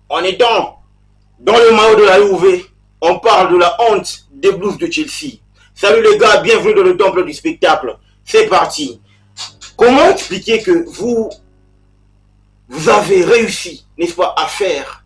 On est dans le maillot de la UV. On parle de la honte des Blues de Chelsea. Salut les gars, bienvenue dans le temple du spectacle. C'est parti. Comment expliquer que vous avez réussi, n'est-ce pas, à faire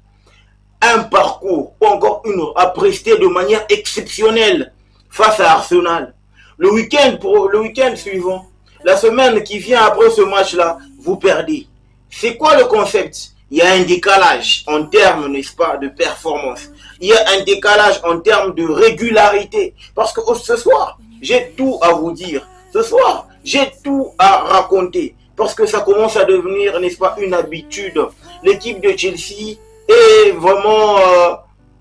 un parcours ou encore à prester de manière exceptionnelle face à Arsenal. Le week-end suivant, la semaine qui vient après ce match-là, vous perdez. C'est quoi le concept? Il y a un décalage en termes, n'est-ce pas, de performance. Il y a un décalage en termes de régularité. Parce que ce soir, j'ai tout à vous dire. Ce soir, j'ai tout à raconter. Parce que ça commence à devenir, n'est-ce pas, une habitude. L'équipe de Chelsea est vraiment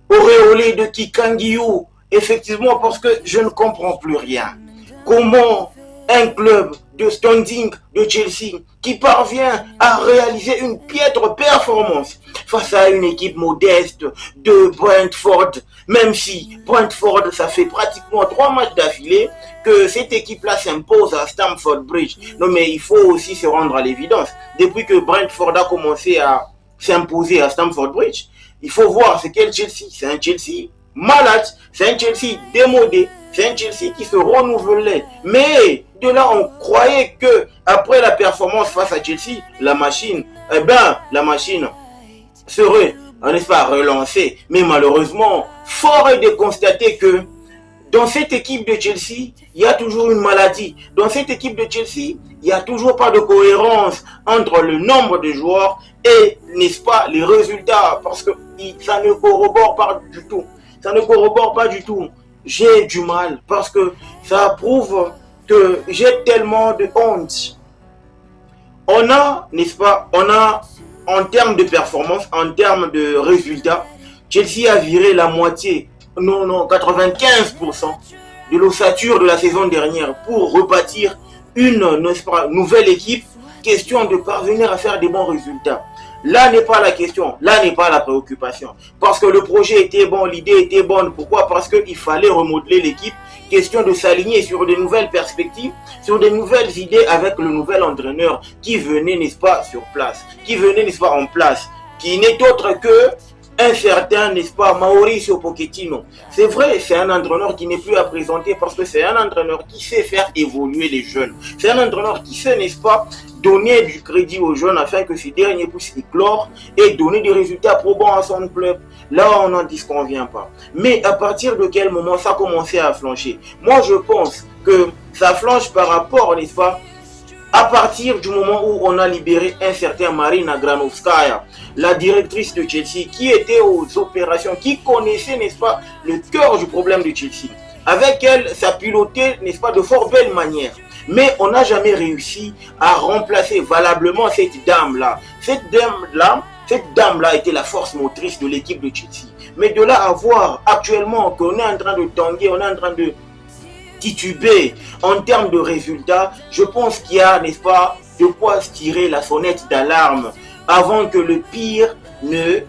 auréolée de Kikangiou. Effectivement, parce que je ne comprends plus rien. Comment un club de standing de Chelsea qui parvient à réaliser une piètre performance face à une équipe modeste de Brentford, même si Brentford, ça fait pratiquement 3 matchs d'affilée que cette équipe-là s'impose à Stamford Bridge. Non, mais il faut aussi se rendre à l'évidence. Depuis que Brentford a commencé à s'imposer à Stamford Bridge, il faut voir c'est quel Chelsea. C'est un Chelsea malade, c'est un Chelsea démodé, c'est un Chelsea qui se renouvelait. Mais de là, on croyait que après la performance face à Chelsea, la machine serait, n'est-ce pas, relancée. Mais malheureusement, fort est de constater que dans cette équipe de Chelsea, il y a toujours une maladie. Dans cette équipe de Chelsea, il n'y a toujours pas de cohérence entre le nombre de joueurs et, n'est-ce pas, les résultats. Parce que ça ne corrobore pas du tout. Ça ne corrobore pas du tout. J'ai du mal parce que ça prouve que j'ai tellement de honte. On a, n'est-ce pas, en termes de performance, en termes de résultats, Chelsea a viré la moitié, 95% de l'ossature de la saison dernière pour rebâtir une, n'est-ce pas, nouvelle équipe. Question de parvenir à faire des bons résultats. Là n'est pas la question, là n'est pas la préoccupation. Parce que le projet était bon, l'idée était bonne. Pourquoi? Parce qu'il fallait remodeler l'équipe. Question de s'aligner sur de nouvelles perspectives, sur de nouvelles idées avec le nouvel entraîneur qui venait, n'est-ce pas, sur place, qui venait, n'est-ce pas, en place, qui n'est autre que un certain, n'est-ce pas, Mauricio Pochettino. C'est vrai, c'est un entraîneur qui n'est plus à présenter parce que c'est un entraîneur qui sait faire évoluer les jeunes. C'est un entraîneur qui sait, n'est-ce pas, donner du crédit aux jeunes afin que ces derniers puissent éclore et donner des résultats probants à son club. Là, on n'en disconvient pas. Mais à partir de quel moment ça a commencé à flancher? Moi, je pense que ça flanche par rapport, n'est-ce pas, à partir du moment où on a libéré un certain Marina Granovskaya, la directrice de Chelsea, qui était aux opérations, qui connaissait, n'est-ce pas, le cœur du problème de Chelsea. Avec elle, ça pilotait, n'est-ce pas, de fort belle manière. Mais on n'a jamais réussi à remplacer valablement cette dame-là. Cette dame-là était la force motrice de l'équipe de Chelsea. Mais de là à voir actuellement qu'on est en train de tanguer, on est en train de tituber en termes de résultats, je pense qu'il y a, n'est-ce pas, de quoi se tirer la sonnette d'alarme avant que le pire ne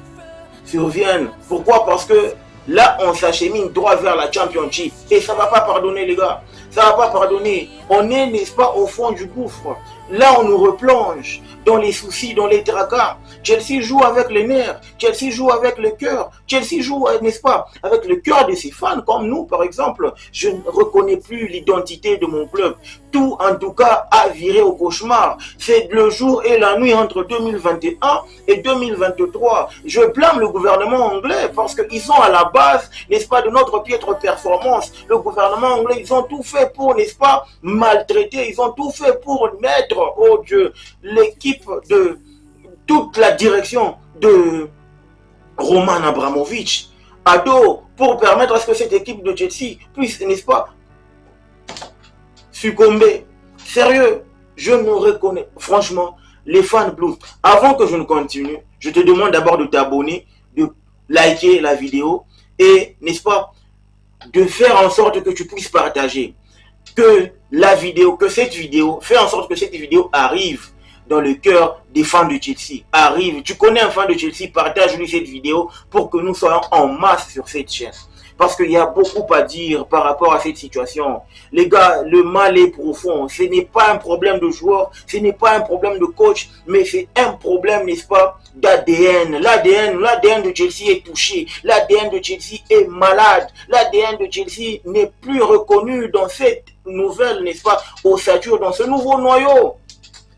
survienne. Pourquoi? Parce que là, on s'achemine droit vers la Championship et ça ne va pas pardonner, les gars. Ça ne va pas pardonner. On est, n'est-ce pas, au fond du gouffre. Là, on nous replonge dans les soucis, dans les tracas. Chelsea joue avec les nerfs. Chelsea joue avec le cœur. Chelsea joue, n'est-ce pas, avec le cœur de ses fans, comme nous, par exemple. Je ne reconnais plus l'identité de mon club. Tout, en tout cas, a viré au cauchemar. C'est le jour et la nuit entre 2021 et 2023. Je blâme le gouvernement anglais parce qu'ils sont à la base, n'est-ce pas, de notre piètre performance. Le gouvernement anglais, ils ont tout fait pour, n'est-ce pas, maltraiter. Ils ont tout fait pour mettre, oh Dieu, l'équipe de toute la direction de Roman Abramovich à dos pour permettre à ce que cette équipe de Chelsea puisse, n'est-ce pas, succomber. Sérieux, je ne reconnais, franchement, les fans blues. Avant que je ne continue, je te demande d'abord de t'abonner, de liker la vidéo et, n'est-ce pas, de faire en sorte que tu puisses partager. Que la vidéo, que cette vidéo, fais en sorte que cette vidéo arrive dans le cœur des fans de Chelsea. Arrive, tu connais un fan de Chelsea, partage-lui cette vidéo pour que nous soyons en masse sur cette chaîne. parce qu'il y a beaucoup à dire par rapport à cette situation. Les gars, le mal est profond. Ce n'est pas un problème de joueur, ce n'est pas un problème de coach, mais c'est un problème, n'est-ce pas, d'ADN. L'ADN de Chelsea est touché. L'ADN de Chelsea est malade. L'ADN de Chelsea n'est plus reconnu dans cette nouvelle, n'est-ce pas, ossature, dans ce nouveau noyau.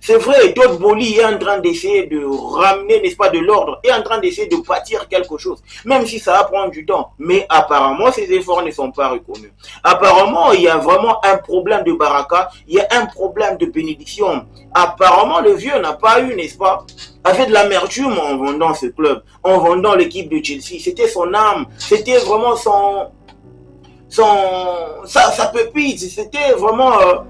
C'est vrai, Todd Boehly est en train d'essayer de ramener, n'est-ce pas, de l'ordre, est en train d'essayer de bâtir quelque chose, même si ça va prendre du temps. Mais apparemment, ces efforts ne sont pas reconnus. Apparemment, il y a vraiment un problème de baraka, il y a un problème de bénédiction. Apparemment, le vieux n'a pas eu, n'est-ce pas, avait de l'amertume en vendant ce club, en vendant l'équipe de Chelsea. C'était son âme, c'était vraiment sa pépite, c'était vraiment...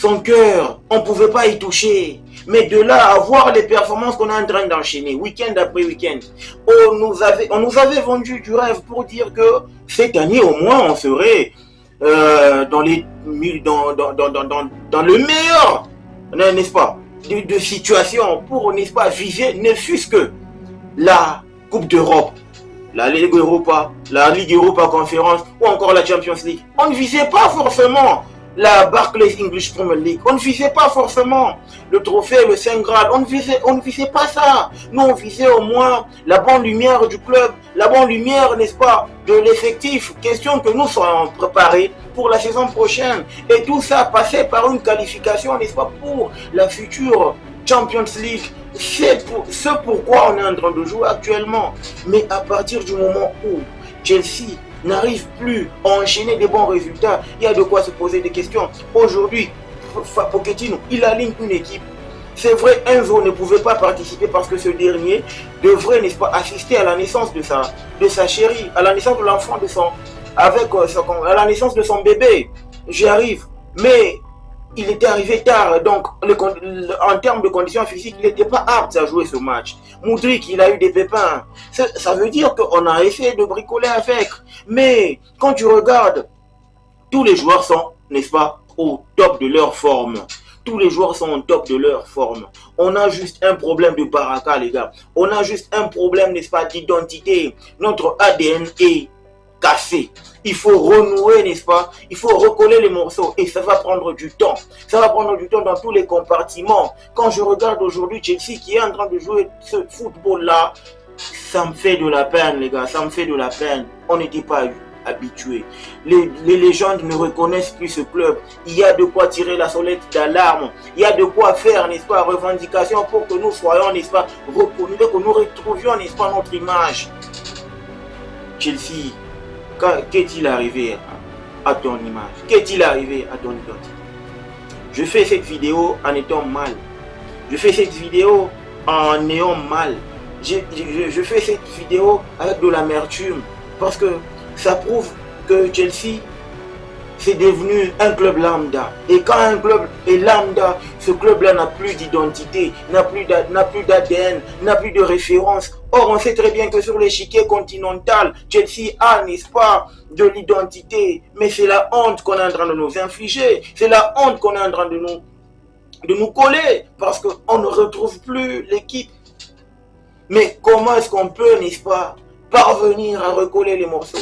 son cœur, on ne pouvait pas y toucher. Mais de là à voir les performances qu'on est en train d'enchaîner, week-end après week-end, on nous avait vendu du rêve pour dire que cette année au moins on serait dans le meilleur, n'est-ce pas, de situation pour, n'est-ce pas, viser ne fût-ce que la Coupe d'Europe, la Ligue Europa, Conférence ou encore la Champions League. On ne visait pas forcément la Barclays English Premier League. On ne visait pas forcément le trophée, le Saint Graal. On ne visait pas ça. Nous, on visait au moins la bonne lumière du club, la bonne lumière, n'est-ce pas, de l'effectif. Question que nous soyons préparés pour la saison prochaine. Et tout ça passait par une qualification, n'est-ce pas, pour la future Champions League. C'est pourquoi on est en train de jouer actuellement. Mais à partir du moment où Chelsea n'arrive plus à enchaîner des bons résultats, il y a de quoi se poser des questions. Aujourd'hui, Pochettino, il aligne une équipe. C'est vrai, Enzo ne pouvait pas participer parce que ce dernier devrait, n'est-ce pas, assister à la naissance de sa chérie, à la naissance de l'enfant à la naissance de son bébé. J'y arrive. Mais il était arrivé tard, donc en termes de conditions physiques, il n'était pas apte à jouer ce match. Mudryk, il a eu des pépins. Ça veut dire qu'on a essayé de bricoler avec. Mais quand tu regardes, tous les joueurs sont, n'est-ce pas, au top de leur forme. Tous les joueurs sont au top de leur forme. On a juste un problème de baraka, les gars. On a juste un problème, n'est-ce pas, d'identité. Notre ADN est cassé. Il faut renouer, n'est-ce pas? Il faut recoller les morceaux et ça va prendre du temps. Ça va prendre du temps dans tous les compartiments. Quand je regarde aujourd'hui Chelsea qui est en train de jouer ce football-là, ça me fait de la peine, les gars. Ça me fait de la peine. On n'était pas habitués. Les légendes ne reconnaissent plus ce club. Il y a de quoi tirer la sonnette d'alarme. Il y a de quoi faire, n'est-ce pas, revendication pour que nous soyons, n'est-ce pas, reconnus, que nous retrouvions, n'est-ce pas, notre image. Chelsea, qu'est-il arrivé à ton image? Qu'est-il arrivé à ton identité? Je fais cette vidéo en étant mal. Je fais cette vidéo en ayant mal. Je fais cette vidéo avec de l'amertume. Parce que ça prouve que Chelsea, c'est devenu un club lambda. Et quand un club est lambda, ce club-là n'a plus d'identité, n'a plus d'ADN, n'a plus de référence. Or, on sait très bien que sur l'échiquier continental, Chelsea a, n'est-ce pas, de l'identité. Mais c'est la honte qu'on est en train de nous infliger. C'est la honte qu'on est en train de nous coller. Parce qu'on ne retrouve plus l'équipe. Mais comment est-ce qu'on peut, n'est-ce pas, parvenir à recoller les morceaux?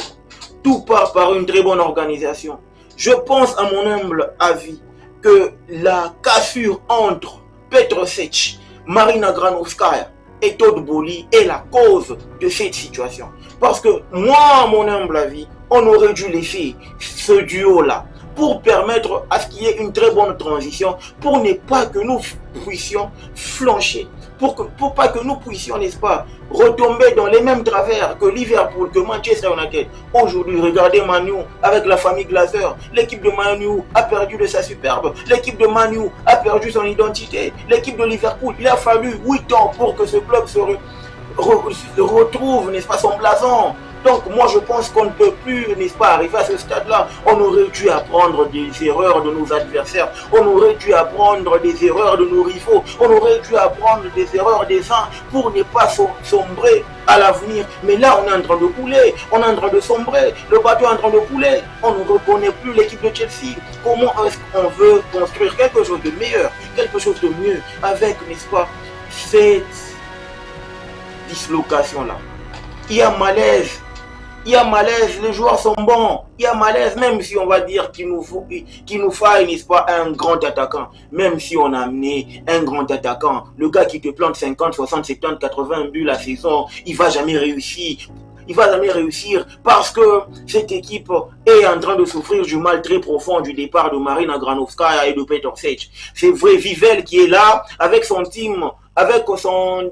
Tout part par une très bonne organisation. Je pense, à mon humble avis, que la cassure entre Petr Cech, Marina Granovskaya et Todd Boehly est la cause de cette situation. Parce que moi, à mon humble avis, on aurait dû laisser ce duo-là pour permettre à ce qu'il y ait une très bonne transition, pour ne pas que nous puissions flancher, pour pas que nous puissions, n'est-ce pas, retomber dans les mêmes travers que Liverpool, que Manchester United. Aujourd'hui, regardez Manu avec la famille Glazer. L'équipe de Manu a perdu de sa superbe. L'équipe de Manu a perdu son identité. L'équipe de Liverpool, il a fallu 8 ans pour que ce club se retrouve, n'est-ce pas, son blason. Donc moi je pense qu'on ne peut plus, n'est-ce pas, arriver à ce stade-là. On aurait dû apprendre des erreurs de nos adversaires. On aurait dû apprendre des erreurs de nos rivaux. On aurait dû apprendre des erreurs des uns pour ne pas sombrer à l'avenir. Mais là on est en train de couler, on est en train de sombrer, le bateau est en train de couler. On ne reconnaît plus l'équipe de Chelsea. Comment est-ce qu'on veut construire quelque chose de meilleur, quelque chose de mieux avec, n'est-ce pas, cette dislocation-là? Il y a malaise. il y a malaise, les joueurs sont bons, il y a malaise, même si on va dire qu'il nous faille, n'est-ce pas, un grand attaquant. Même si on a amené un grand attaquant, le gars qui te plante 50, 60, 70, 80 buts la saison, il va jamais réussir. Il va jamais réussir parce que cette équipe est en train de souffrir du mal très profond du départ de Marina Granovskaya et de Petr Cech. C'est vrai, Vivel qui est là avec son team, avec son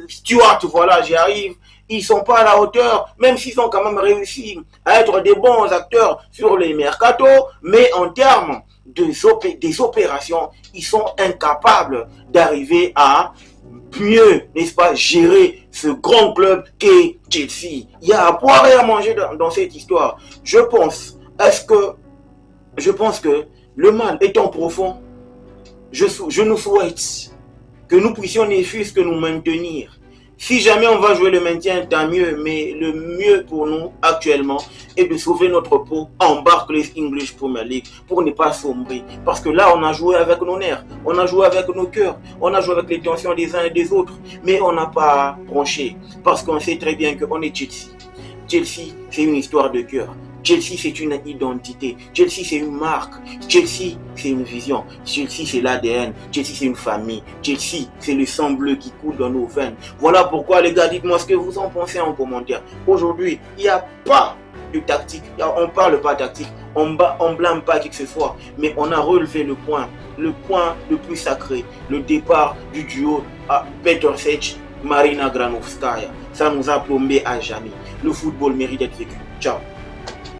Stuart, voilà, j'y arrive. Ils sont pas à la hauteur, même s'ils ont quand même réussi à être des bons acteurs sur les mercatos, mais en termes des opérations, ils sont incapables d'arriver à mieux, n'est-ce pas, gérer ce grand club qu'est Chelsea. Il y a à boire et à manger dans cette histoire. Je pense que le mal étant profond, je nous souhaite que nous puissions ne fût-ce que nous maintenir. Si jamais on va jouer le maintien, tant mieux, mais le mieux pour nous actuellement est de sauver notre peau en Barclays English Premier League pour ne pas sombrer. Parce que là, on a joué avec nos nerfs, on a joué avec nos cœurs, on a joué avec les tensions des uns et des autres, mais on n'a pas bronché parce qu'on sait très bien qu'on est Chelsea. Chelsea, c'est une histoire de cœur. Chelsea, c'est une identité. Chelsea, c'est une marque. Chelsea, c'est une vision. Chelsea, c'est l'ADN. Chelsea, c'est une famille. Chelsea, c'est le sang bleu qui coule dans nos veines. Voilà pourquoi, les gars, dites-moi ce que vous en pensez en commentaire. Aujourd'hui, il n'y a pas de tactique. On ne parle pas tactique. On blâme pas qui que ce soit. Mais on a relevé le point le plus sacré. Le départ du duo à Petr Cech, Marina Granovskaya. Ça nous a plombé à jamais. Le football mérite d'être vécu. Ciao.